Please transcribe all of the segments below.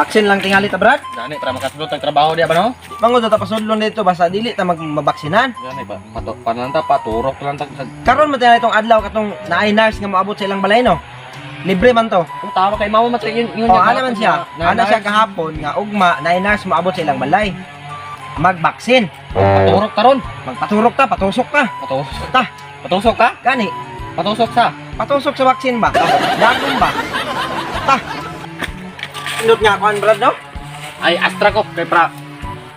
Baksin lang tingali ta, Brad. Gani para makasulot ang trabaho diya ba no? Mango ta pasudlon dito basta dili ta mabaksinan. Gani ba? Pananta paturok lang ta sa Karon man tayo itong adlaw katong naay nurse nga moabot sa ilang balay no. Libre man to. kung tama kay mamo matingin yun. O ana man siya. Ana siya kahapon nga ugma naay nurse moabot sa ilang balay. Magbaksin. Paturok taron. Magpaturok ta, patusok ka. Patusok. Ta, Patusok ka? gani. Patusok sa. Patusok sa baksin ba? Dagong ba? Ta. Indot nga kuan, Brad, no? Ay Astra ko kay pra.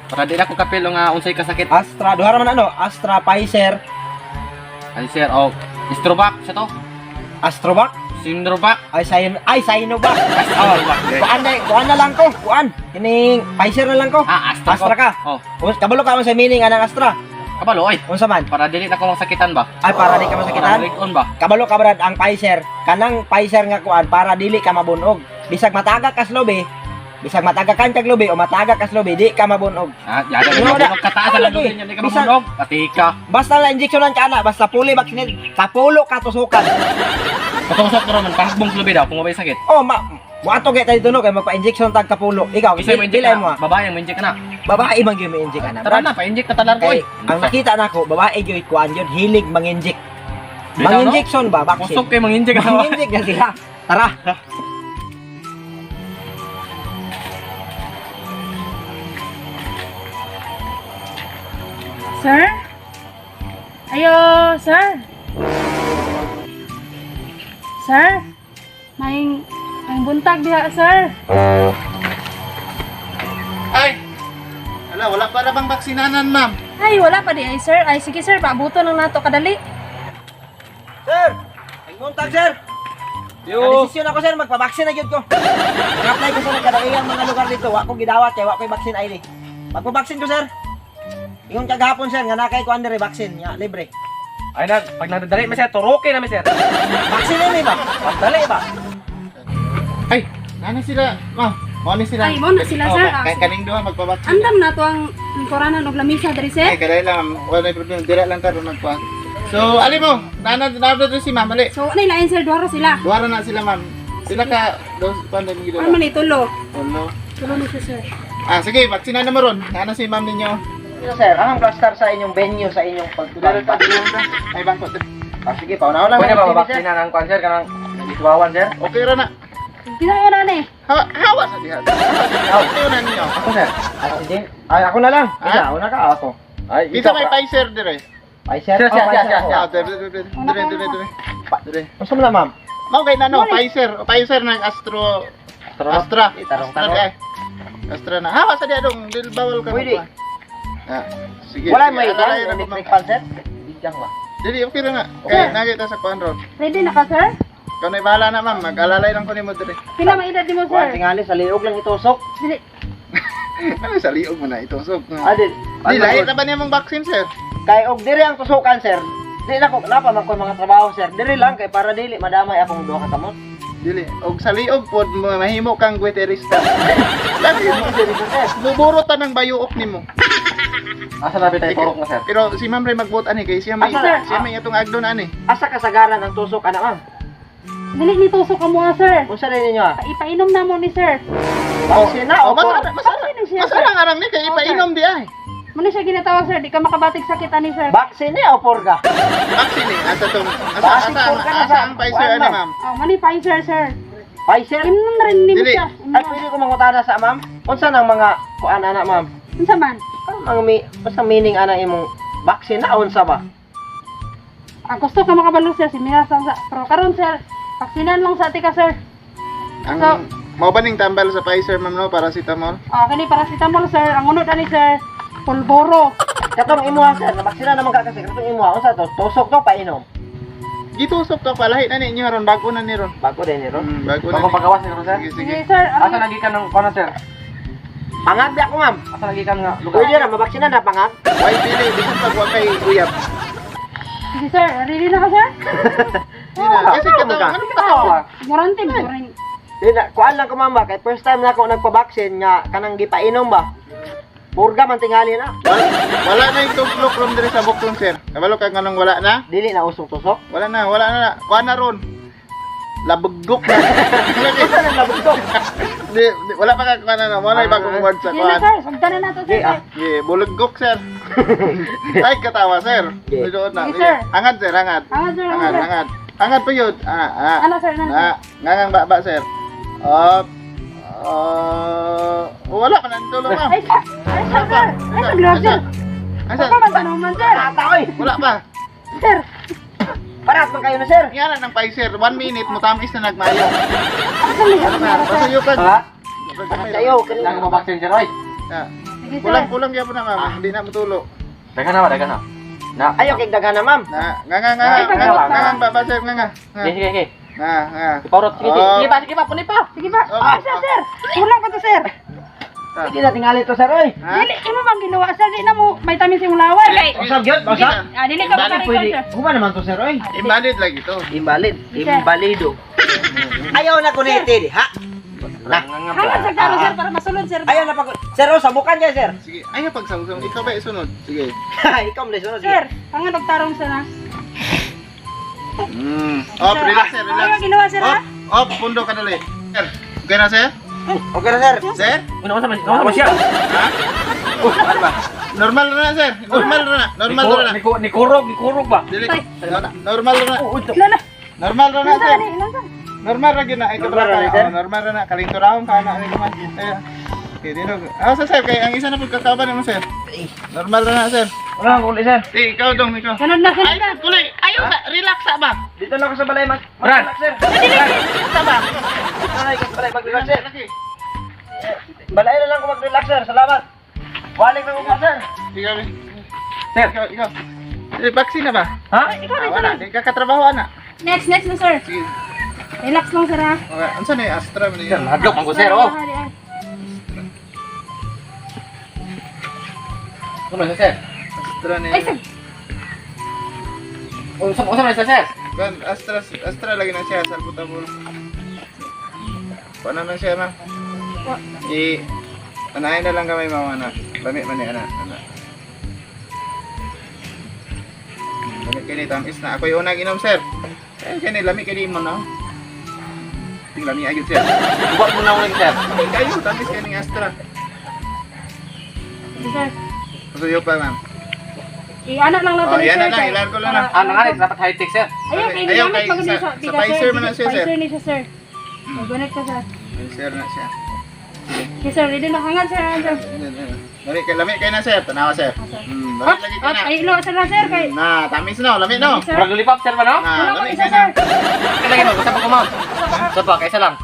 Para di na ko kapilo nga unsay kasakit. Astra, duha ra man ano? Astra, Pfizer, Ay sir, oh, Strovac sa to. Astrovac, Sindrovac. Sinovac. Oh, kuan na lang ko, kuan. Kining Pfizer na lang ko. Astra ko. Astra ka. Oh, Kabalo ka man sa meaning anang Astra. kabalo oy. Unsa man? Para dili na ko masakitan ba? Ay para di ka Para masakitan. likon ba? Kabalo ka, Brad, ang Pfizer. Kanang Pfizer nga kuan para dili ka mabunog. Bisag mataga ka sa lobe, bisag mataga kan kag lobe o mataga ka sa lobe, di ka mabunog. Yada Ano na na? magkataas Ano na lagi? lugin yan, di ka Bisan- mamunog. Katika. Basta na injeksyonan ka na, basta fully vaccinated, kapulo ka tusukan. Patusok na ron, pahagbong lubi daw, kung mabay sakit. Oh, buato kay tayo tunog kay magpa-injection tag kapulo. Ikaw, Isa mo inject dilay mo. na, babae mo inject ka na. Babae man gyud ma-inject ana. Tara na, pa-inject ka talar ko Kay eh. ang nakita nako, babae gyud kuan yun, hilig mang-inject. Di daw, no? Mang-injection ba vaccine? Kusok kayo mang-inject ka. Mang-inject na sila. Tara. Sir? Ayo, sir? Sir? May buntag diha, sir. Ay! Ala, wala para bang baksinanan, ma'am? Ay, wala pa di ay, sir. Ay, sige, sir. Pabuto lang nato kadali. Sir, ay muntag sir. Yo. Desisyon ako sir, magpa-vaccine na gyud ko. Nag-apply ko sa nagkadaiyang mga lugar dito. Wa ko gidawat kay wa ko vaccine ID. Magpa-vaccine ko sir. Ingon kagahapon sir nga nakay ko under vaccine, ya libre. Ay na, pag nadadali mo siya, turukin na mo siya. Vaccine ni ba? Pagdali ba? Ay! Nani sila, ma'am? Mani sila. Ay, mo na sila, sir. Kaning duha magpabaksin. Andam na to ang koranan og lamisa diri, Ay, sir. kadali lang, ma'am. Wala problema. Dira lang taro magpa. So, ali mo, nanad si ma'am, ali. So, ano lain, sir? Duha ra sila. Duwara na sila, ma'am. Sila ka, dos, paano mo Ano man itulo? Ulo. Tulo na siya, sir. Sige, baksinan na mo ron. Nana si ma'am ninyo. Sino sir, anong plaster sa inyong venue sa inyong Dara pagtulad? ta, ay bangko. Sige, paunaw lang. Pwede ba Sige, sir. mabaksina ng cancer ka ng isuwawan, sir? Okay ra na. Kinayo na ni. Hawa sa diha. Okay na niyo. Ako, sir. Ay, ako na lang. Ah? Isa, una ka ako. Ay, Isa may Pfizer dire. Pfizer. Siya, siya, Pfizer siya, ako. siya. Dire. Dire. Unsa man na, ma'am? Mao kay nano, Pfizer ng Astra. Tarong Astra di ay. Astra na. Hawa sa diha dong, dil bawal ka. Pwede. Sige. Wala sige, may alalay na electric ko, fan sir? Bigyan ba? Dili, okay ra nga. Kaya nakita sa kuan ron. Ready na ka, sir? Ikaw na bahala na, ma'am. Mag-alalay lang ko ni mo dire. Pila may edad mo, Kuan sir? tingali sa liog lang itusok. Dili. Ano sa liog mo na ito? So, Adil. di lahi na ba niya mong vaccine, sir? Kay og diri ang tusukan sir. Di na ko napa man ko mga trabaho sir. Diri lang kay para dili madamay akong duha ka kamot. Dili. Og sa liog pod mahimo kang gueterista. Lagi mo Diri ko sir. buburot ta ng bayuok nimo. asa na bitay turok na, sir? Pero si Ma'am Ray magbuot ani kay siya may Asa? siya may atong agdon ani. Asa kasagaran ang tusok ana ma'am? Dili ni tusok ka mo, sir. Unsa rin ninyo ah? Ipainom na mo ni, sir. Vaccine na o masara Vaccine siya, sir. masara arang ni kay ipainom di ay. Muna siya ginatawag, sir. Di ka makabatik sakit ani, sir. Vaccine o porga? Vaccine eh. Asa tong Bakit po ka na asa sa ang Pfizer kuwan, ani, ma'am? ma'am? Oh, mani Pfizer, sir. Pfizer? Inom na rin din Dili. siya. Ay pwede ko mangutana sa ma'am. Unsa nang mga kuan ana ma'am? Unsa man? Ang mga basta meaning ana imong vaccine na unsa ba? Ang gusto ka makabalo, sir. Si Mira sa pero karon, sir. Vaksinan lang sa atika, sir. Ang So- mao ba ning tambal sa Pfizer, ma'am, no? Paracetamol? Oh, kani paracetamol, sir. Ang unod ani, sir. Pulboro. Katong imuha sir, na vaccine naman ka kasi katong imuha unsa to? Tusok to painom. Gitusok to palahi na ninyo ron bago na ni ron. Bago din niro. Bago na. Bago pagawas ni sir? Sige, sige. Sige, sir. Asa Ano? lagi ka ng kuwan, sir? Pangag di ako ma'am. Asa lagi ka nga lugar? Pwede na mabaksina na pangag. Why dili bisan pag wa kay uyab. Sige, sir. Ready na ka, sir? Di na. Kasi tama katawa, ka. ano katawa? Warranty mo rin. Di na, kuan lang ko ma'am ba, kay first time na ako nagpa-vaccine nga kanang gipainom ba. Purga man tingali na. Wala na yung tublok ron diri sa buklong, sir. Kabalo ka nganong wala na? Dili na usong tusok. Wala na. Kuha na ron. labugok na. Asa nang labugok? Wala pa ka kuan na mo na bagong word sa Sige na kuan. sir, sugdan na nato sir. Yeah, bulugok sir. Ay katawa sir. Okay. Doon na. Sige, sir. Hangad sir, hangad. Hangad, sir, Hangad, hangad. hangad. Hangad pa yun. Ano sir, ano sir? Ngangang baba sir. Up. Wala pa nang tulong ma'am. Ay sir, ay sir, sir. Ay sir, sir. Asa? Baka magtanong man sir. Ata oy. Wala pa. Sir, Paras man kayo na sir. Yan ng Pfizer. 1 minute mo tamis na nagmayo. asa lihat Ano na na? sir? Pasuyo ka. Ha? Kayo Kailangan kanina. mo vaccine sir oy. Sige sir. Kulang yan po na ma'am. Hindi na mutulo. Dagan na ba, dagan na. Na. Ayaw kay daghan na ma'am. Ngangang baba sir. Ngangang. Sige, sige, sige. Nga. Ipaurot, sige, sige. Sige pa, puni pa. Sige ba? Ah, sir. Kulang pa to sir. Hindi na tingali to sir oy. Dili mo bang ginawa sir? Di na mo may tamis yung laway. Basag yun, basag. Dili ka Invalid makarikot sir. Huma naman to sir oy. Invalid lagi to. Invalid. Sir. Invalido. Ayaw na ko na iti, ha? Hangad sa karo sir para masulod sir. Ayaw na pag... Sir, oh, sabukan dyan, sir. Sige. Ayaw pagsawsaw. Ikaw ba isunod? Sige. Ikaw mo sunod. Sir, hangad og tarong sir ha. Op, relax sir, Ano relax. ginawa sir ha? Op, pundo ka dali. Sir, okay na sir? Okay na, sir. Sir? Ano sa siya? Ha? Ano ba? Normal na sir. Normal na. Normal na. Ni kurog ba? Dili. Normal na. Lala. Normal na Ilan sir. sir? Ilan sir? Normal ra gyud na ay Normal ra, sir? normal ra na kalinto raon ka na ni man. Okay, dino. Sa sir kay ang isa na pud kakaban mo sir. Normal ra na sir. Wala ko ulit, sir. Ikaw dong ikaw. Sunod na sir. Ay, kulay. Ayaw sa relax sa ba? Dito lang ako sa balay, mag... Brad. Relax, sir. Dito ba? Ay, sa balay, mag-relax, sir. Balay na lang ako mag-relax, sir. Salamat. Balik na ko pa, sir. Ikaw. Sir. Ikaw. Vaccine na ba? Ha? Ikaw rin Wala, sir. di ka katrabaho ana. Next na sir. Sige. Relax lang sir ha. Okay, unsa ni Astra man Sir, niya? hadlok ang sir oh. Ano sa sir? Astra ni. Ay sir. Unsa man sa sir? Kan Astra lagi na siya sa butabol. Paano na siya na? Anahin na lang kami mama na. Lami man ni ana. Lami kini tamis na. Ako yung unang inom sir. Kani lami kini mo no. Ting lami agad sir. Buat mo na ulit sir. Ay kayo tamis kani Astra. Sir. Pasuyo pa ma'am. Anak lang natin Oh, yan na lang, ilan ko lang na. Ah, nangalit dapat high tech sir. Ayaw kay Ayaw, ginamit kay- pag sa- sa sa Pfizer man na siya, sir. Pfizer ni siya sir. Magunit ka sir. Ay, sir na siya. Okay sir, ready na hangad sir. Sir. Lami kay lami kay na sir. Tanawa sir. Lami lagi kay na. Ay ilo sir na sir kay. Na, tamis no, lami no. Sir. Murag lulipap sir ba no? Na, Wala ko lami isa kay sir. na. Kailangan mo, basta pa kumam. Sa pa, kaisa lang.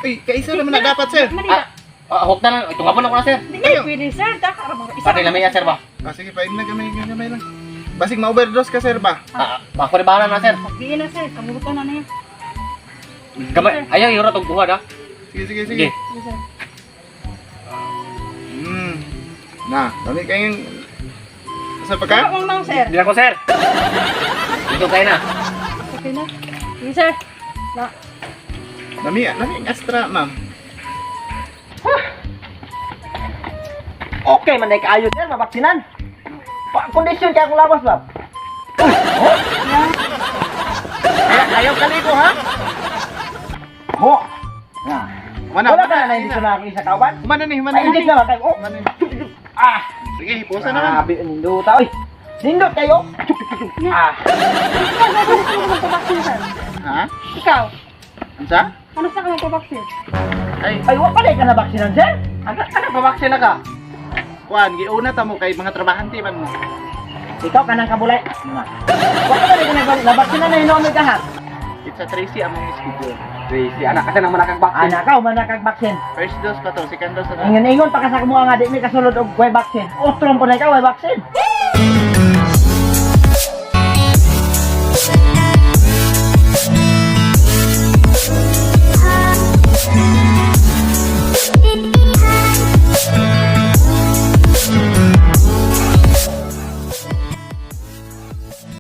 Uy, kaisa naman na dapat sir. Hok na lang, itungabon ako na sir. Hindi pwede sir. Taka ra isa. Pati lamay sir ba? Ah, sige, pain na gamay lang. Basig ma-overdose ka sir ba? Ako rin bahala na sir. Sabihin na sir, kamutan na niya. Gamay, ayaw yung ratong buhad ha. Sige. Sige. Sige sir. Na, lami kayong sa pagka? Ako lang sir. Hindi ako sir. Ito kayo na. Okay na. Sige sir. Na. Lami Astra, ma'am. Okay, man na kaayo, sir. Mabaksinan. Kondisyon kaya akong labas, ba? Ayaw kaligo, ha? Ho! Mana, Wala ka na hindi ko na sa kauban? Mana ni. Paindik na ba kayo? Oh! Mana ni. Ah! Sige, hipusa naman. Grabe, nindot ta, oy! Nindot kayo! Ah! Ikaw ba gusto mo magpabaksin sir? Ha? Ikaw. Ansa? Ano sa ka magpabaksin? Ay, wa pala ka na baksinan, sir? Ano pabaksin na ka? Kuan, giuna ta mo kay mga trabahante man mo. Ikaw ka nang kabulay. Wa pala ka na baksinan na hinomay kahat. It's a Tracy among schedule. Tracy, anak kasi nang manakang baksin. Anak ka, manakag baksin. First dose pa to, second dose na. Ingon-ingon pa ka sa kumuha nga, di may kasulod og way baksin. Otron po na ikaw, way baksin.